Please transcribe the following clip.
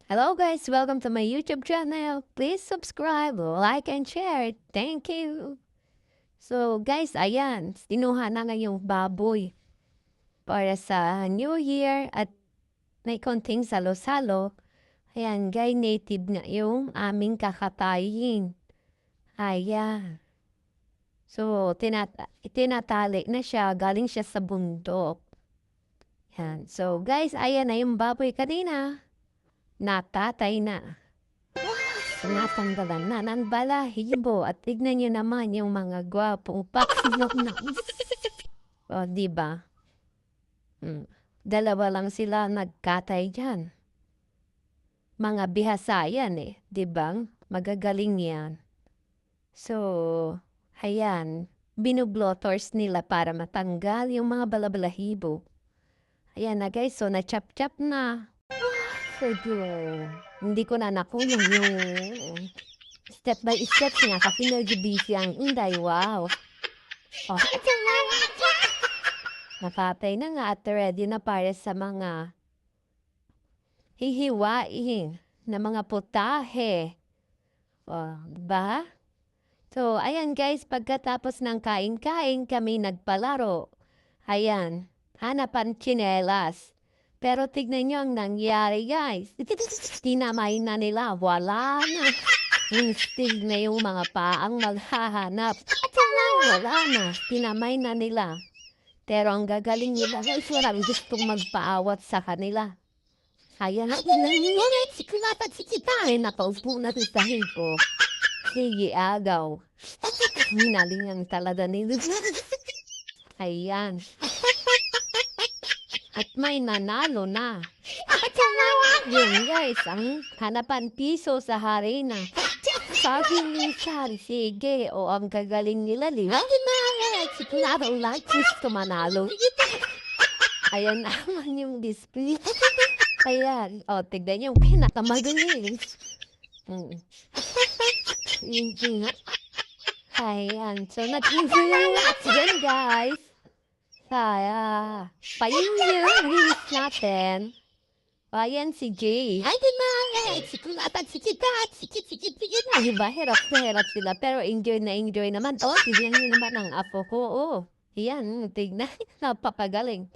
Hello guys, welcome to my YouTube channel. Please subscribe, like, and share. Thank you. So guys, ayan, kinuha na ngayong baboy para sa New Year at may konting salo-salo. Ayan, guys, native nga yung aming kakatayin. Ayan. So, tinatali na siya. Galing siya sa bundok. Yan. So, guys, ayan na yung baboy kanina. Natatay na. Natanggalan na ng balahibo at tignan niyo naman yung mga gwapong pakilok na. O, di ba? Dalawa lang sila nagkatay dyan. Mga bihasa yan eh, di ba? Magagaling yan. So, ayan, binublotors nila para matanggal yung mga balabalahibo. Ayan na guys, so na-chop-chop na. Hindi ko na nakulong yung step by step niya kasi nag-busy ang inday. Wow. Oh. Napatay na nga at ready na para sa mga hihiwain na mga putahe. Oh, ba? So, ayan guys, pagkatapos ng kain-kain kami nagpalaro. Ayan, hanapan tsinelas. Pero tignan nyo ang nangyari guys. Tinamay na nila, wala na. Instig na yung mga paang maghahanap. Wala na, tinamay na nila. Pero ang gagaling nila, guys, maraming gustong magpaawat sa kanila. Kaya ngunit si Kulata at si Kitay nakaupo na sa hipo. Sige, agaw. Minalingan talaga nila. Ayan. At may nanalo na. Yun guys, ang hanapan piso sa harina. Sabi ni Chari, sige, o ang gagaling nila, lima. Si Kulata lang gusto manalo. Ayan naman yung display. Ayan. O, tignan yung pinakamagaling. Hindi nga. Ayan. So, nag-influence yan, guys. Kaya, payin yung release natin. Ayan si Jay. Ay, di ba? Si Kulatan, si Kitat, si Ay, diba? Hirap na hirap sila. Pero enjoy na enjoy naman. Oh, tignan nyo naman ang apo ko. Oh, ayan. Tignan. Napakagaling.